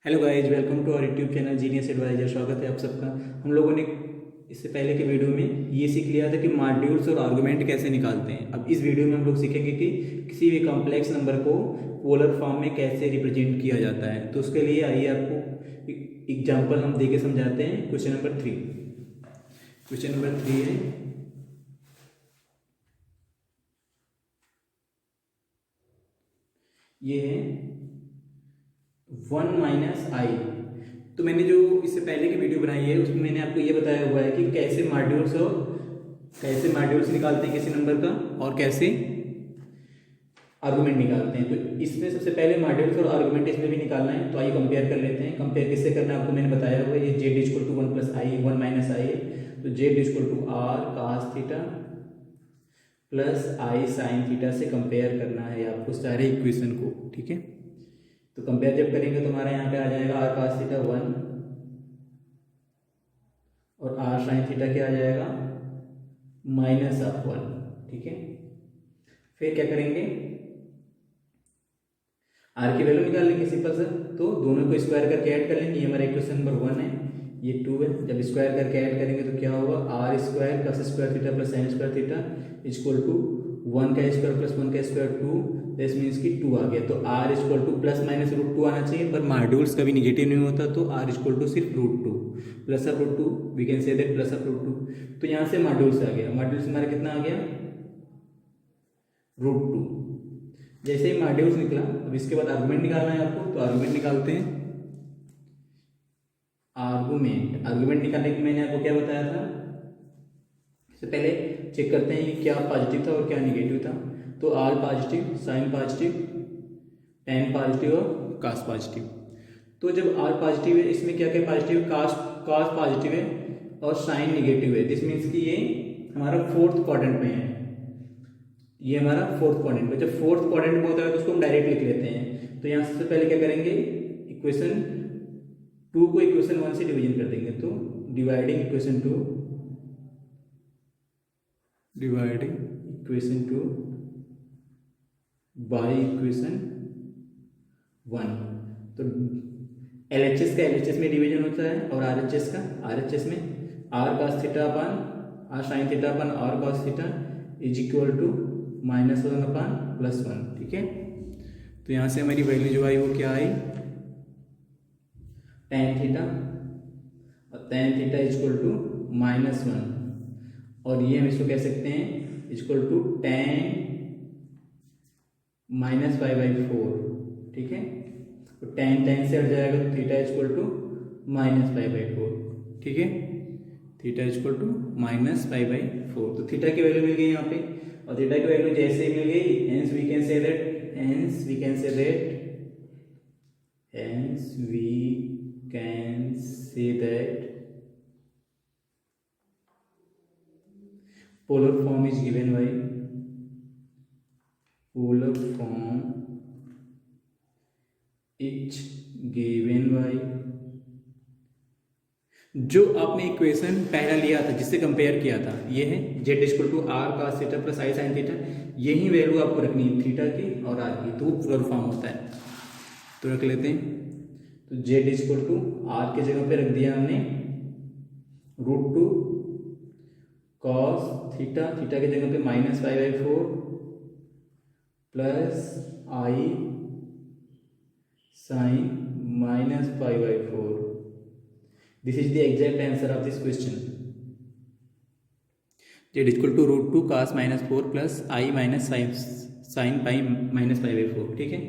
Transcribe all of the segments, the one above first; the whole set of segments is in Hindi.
Hello guys, welcome to our YouTube channel genius advisor. स्वागत है आप सबका। हम लोगों ने इससे पहले के वीडियो में ये सीख लिया था कि मॉड्यूल्स और आर्गुमेंट कैसे निकालते हैं। अब इस वीडियो में हम लोग सीखेंगे कि किसी भी कॉम्प्लेक्स नंबर को पोलर फॉर्म में कैसे रिप्रेजेंट किया जाता है। तो उसके लिए आइए आपको एग्जाम्पल हम दे के समझाते हैं। क्वेश्चन नंबर 3 है, ये है 1 - i। तो मैंने जो इससे पहले की वीडियो बनाई है उसमें मैंने आपको ये बताया हुआ है कि कैसे मॉड्यूल्स निकालते हैं किसी नंबर का और कैसे आर्गुमेंट निकालते हैं। तो इसमें सबसे पहले मॉड्यूल्स और आर्गुमेंट इसमें भी निकालना है। तो आइए कंपेयर कर लेते हैं। कंपेयर किससे करना है आपको मैंने बताया हुआ है। ये z equal to 1 + i 1 - i है। तो z equal to r cos theta plus i sine theta से कंपेयर करना है आपको सारे इक्वेशन को। ठीक है, तो कंपेयर जब करेंगे तो हमारा यहाँ पे आ जाएगा आर कास थीटा 1 और आर साइन थीटा क्या आ जाएगा -1। ठीक है, फिर क्या करेंगे, आर की वैल्यू निकाल लेंगे सिंपल सा। तो दोनों को स्क्वायर करके ऐड कर लेंगे। ये हमारा इक्वेशन नंबर 1 है, ये 2 है। जब स्क्वायर करके ऐड करेंगे तो क्या होगा, r square cos square theta plus sine square theta equal to 1 का स्क्वायर प्लस 1 का स्क्वायर 2। दिस मीन्स कि 2 आ गया। तो r equal to plus minus √2 आना चाहिए, पर मॉड्यूल्स कभी निगेटिव नहीं होता। तो आर इक्वल टू सिर्फ √2 plus of √2, we can say that plus of √2। तो यहाँ से मॉड्यूल्स आ गया। मॉड्यूल्स हमारा कितना आ गया, √2। जैसे ही मॉड्यूल्स निकला, अब इसके बाद आर्गुमेंट निकालना है आपको। तो आर्गुमेंट निकालते हैं। आर्गुमेंट निकालने के मैंने आपको क्या बताया था, इससे पहले चेक करते हैं कि क्या पॉजिटिव था और क्या निगेटिव था। तो r positive, sine positive, tan positive और कास पॉजिटिव। तो जब आर पॉजिटिव है, इसमें क्या क्या पॉजिटिव, कास पॉजिटिव है और साइन निगेटिव है। दिस मीन्स कि ये हमारा फोर्थ क्वाड्रेंट में है। ये हमारा फोर्थ क्वाड्रेंट में, जब फोर्थ क्वाड्रेंट में होता है तो उसको हम डायरेक्ट लिख लेते हैं। तो यहाँ सबसे पहले क्या करेंगे, इक्वेशन 2 को इक्वेशन 1 से डिवीजन कर देंगे। तो डिवाइडिंग इक्वेशन 2 बाई इक्वेशन 1। तो LHS का LHS में डिवीजन होता है और RHS का RHS में r cos theta upon r sine theta upon r cos theta is equal to -1 upon +1। ठीक है, तो यहाँ से हमारी वैल्यू जो आई वो क्या आई, tan थीटा, और tan थीटा इक्वल टू -1। और ये हम इसको कह सकते हैं इक्वल टू tan -π/4। ठीक है, तो tan से हट जाएगा तो थीटा इक्वल टू -π/4। ठीक है, थीटा इक्वल टू -π/4। तो थीटा की वैल्यू मिल गई यहाँ पे, और थीटा की वैल्यू जैसे ही मिल गई, hence we can say that polar form is given by जो आपने इक्वेशन पहला लिया था जिससे कंपेयर किया था, ये है z equal to r cos theta plus i sine theta. यही वैल्यू आपको रखनी है थीटा की और आर की, तो वो पोलर फॉर्म होता है। तो रख लेते हैं। तो जेड इक्वल टू आर के जगह पे रख दिया हमने √2 कॉस थीटा, थीटा की जगह पे -π/4 plus i sine -π/4। This is the exact answer of this question. Z equal to √2 cos -4 plus i minus sine pi -π/4। ठीक है,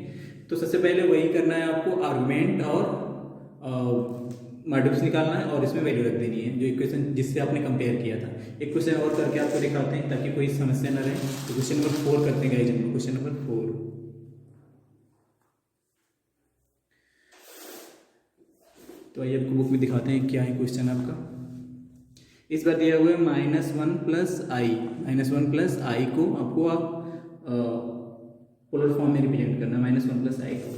तो सबसे पहले वही करना है आपको, आर्गुमेंट और मॉड्यूल्स निकालना है और इसमें वैल्यू रख देनी है जो इक्वेशन जिससे आपने कंपेयर किया था। एक क्वेश्चन और करके आपको दिखाते हैं ताकि कोई समस्या न रहे। तो क्वेश्चन नंबर 4 करते हैं गाइस। क्वेश्चन नंबर 4, तो आइए आपको बुक में दिखाते हैं क्या है क्वेश्चन आपका। इस बार दिया हुआ है -1 + i को आपको पोलर फॉर्म में रिप्रेजेंट करना है। -1 + i को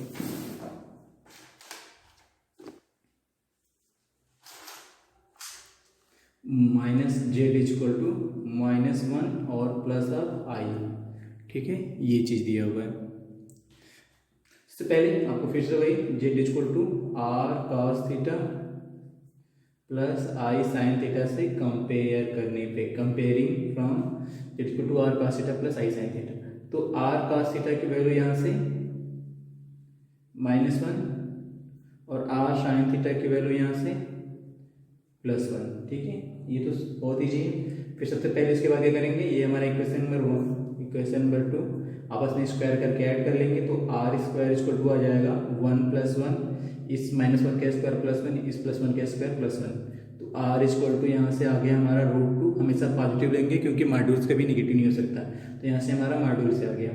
-z इक्वल टू -1 और प्लस ऑफ i। ठीक है, ये चीज़ दिया हुआ है। इससे पहले आपको फिर से वही z equal to r cos theta plus i sine theta से कंपेयर करने पे, comparing from z equal to r cos theta plus i sine theta. तो आर कॉस थीटा की वैल्यू यहाँ से -1 और आर साइन थीटा की वैल्यू यहाँ से +1। ठीक है, ये तो बहुत ईजी है। फिर सबसे पहले इसके बाद क्या करेंगे, ये हमारा इक्वेशन नंबर 1, इक्वेशन नंबर 2 आपस में स्क्वायर करके ऐड कर लेंगे। तो आर स्क्वायर इक्वल टू आ जाएगा 1 + 1, इस -1 का स्क्वायर +1, इस +1 का स्क्वायर +1। तो आर इक्वल टू यहाँ से आ गया हमारा √2, हमेशा पॉजिटिव लेंगे क्योंकि मॉड्यूल्स कभी निगेटिव नहीं हो सकता। तो यहाँ से हमारा मॉड्यूल से आ गया,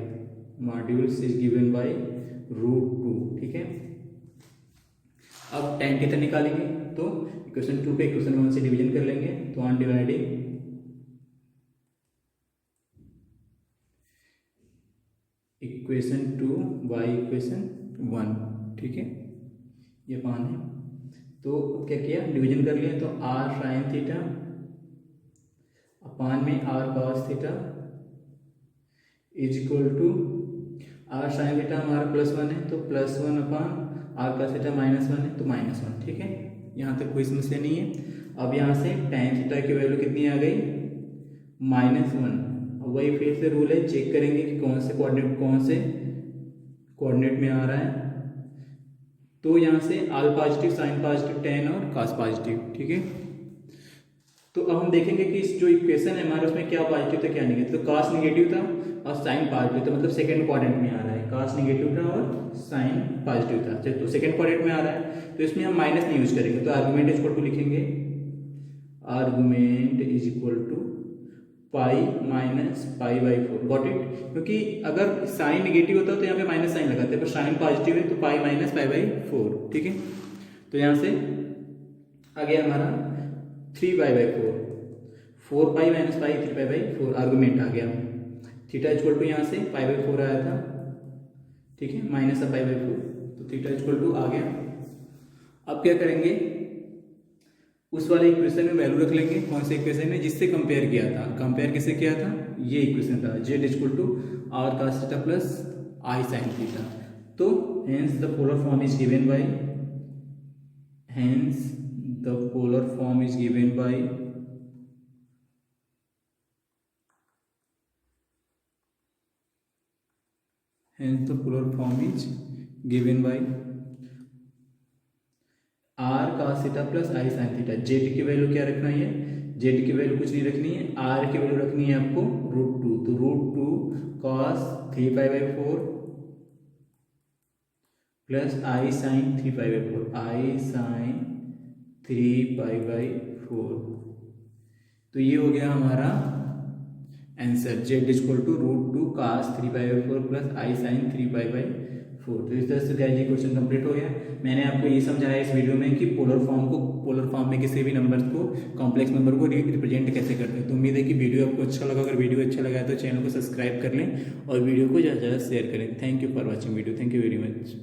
मॉड्यूल्स इज गिवन बाय √2। ठीक है, अब tan थीटा निकालेंगे तो इक्वेशन 2 पे इक्वेशन 1 से डिवीजन कर लेंगे। तो on dividing equation 2 by equation 1। ठीक है, ये पान है। तो क्या किया, डिवीजन कर लिया। तो आर साइन थीटा अपान में r cos theta is equal to r sine theta हमारा +1 है तो +1 अपान आर कॉस थीटा -1 है तो -1। ठीक है, यहाँ तक कोई समस्या नहीं है। अब यहाँ से tan थीटा की वैल्यू कितनी आ गई, -1। अब वही फिर से रूल है, चेक करेंगे कि कौन से कोऑर्डिनेट में आ रहा है। तो यहाँ से आल पॉजिटिव, साइन पॉजिटिव, tan और cos पॉजिटिव। ठीक है, तो अब हम देखेंगे कि इस जो इक्वेशन है हमारे उसमें क्या पॉजिटिव था क्या नेगेटिव। तो cos नेगेटिव था और साइन पॉजिटिव था, मतलब सेकंड क्वाड्रेंट में आ रहा है। cos नेगेटिव था और साइन पॉजिटिव था, तो सेकंड क्वाड्रेंट में आ रहा है। तो इसमें हम माइनस नहीं यूज करेंगे। तो आर्गुमेंट इज इक्वल टू लिखेंगे, argument is equal to pi minus pi by 4। Got it, क्योंकि अगर साइन नेगेटिव होता तो यहाँ पे माइनस साइन लगाते हैं, पर साइन पॉजिटिव है तो पाई माइनस पाई बाई 4। ठीक है, तो यहाँ से आ गया हमारा 3π/4, 4π - पाई 3π/4 आर्गुमेंट आ गया। थीटा इक्वल टू यहाँ से π/4 आया था। ठीक है, माइनस पाई बाई 4, तो थीटा इक्वल टू आ गया। अब क्या करेंगे, उस वाले इक्वेशन में वैल्यू रख लेंगे। कौन से इक्वेशन में, जिससे कंपेयर किया था। कंपेयर किससे किया था, ये इक्वेशन था, z equal to r cos theta plus i sine theta. तो hence the polar form is given by, hence the polar form is given by hence the polar form is given by r cos theta plus i sine theta. Z की वैल्यू क्या रखना है, जेड की वैल्यू कुछ नहीं रखनी है, आर की वैल्यू रखनी है आपको √2। तो √2 cos 3π/4 plus i sine 3π/4, i sine 3π/4। तो ये हो गया हमारा answer, z equal to √2 cos 3π/4 plus i sine 3π/4। तो इस तरह से गाइस ये क्वेश्चन कंप्लीट हो गया। मैंने आपको ये समझाया इस वीडियो में कि पोलर फॉर्म में किसी भी नंबर को, कॉम्प्लेक्स नंबर को रिप्रेजेंट कैसे करते हैं। तो उम्मीद है कि वीडियो आपको अच्छा लगा। अगर वीडियो अच्छा लगा है तो चैनल को सब्सक्राइब कर लें और वीडियो को ज़्यादा से ज़्यादा शेयर करें। Thank you for watching video, thank you very much.